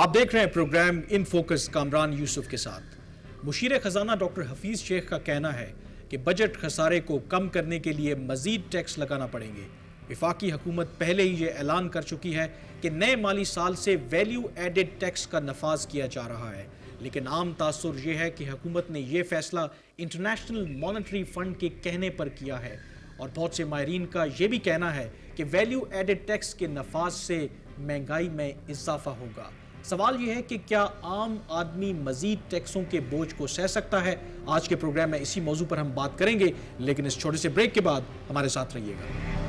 आप देख रहे हैं program in focus Kamran Yusuf के साथ। मुशीर खजाना डॉक्टर हफीज शेख का कहना है कि बजट खसारे को कम करने के लिए मजीद टैक्स लगाना पड़ेंगे। वफाकी हुकूमत पहले ही ये ऐलान कर चुकी है कि नए माली साल से वैल्यू एडेड टैक्स का नफाज किया जा रहा है, लेकिन आम तासुर यह है कि हुकूमत ने यह फैसला इंटरनेशनल मॉनेटरी फंड के कहने पर किया है और बहुत से माहिरीन का यह भी कहना है कि वैल्यू एडेड टैक्स के नफाज से महंगाई में इजाफा होगा। सवाल यह है कि क्या आम आदमी मजीद टैक्सों के बोझ को सह सकता है? आज के प्रोग्राम में इसी मौजू पर हम बात करेंगे, लेकिन इस छोटे से ब्रेक के बाद हमारे साथ रहिएगा।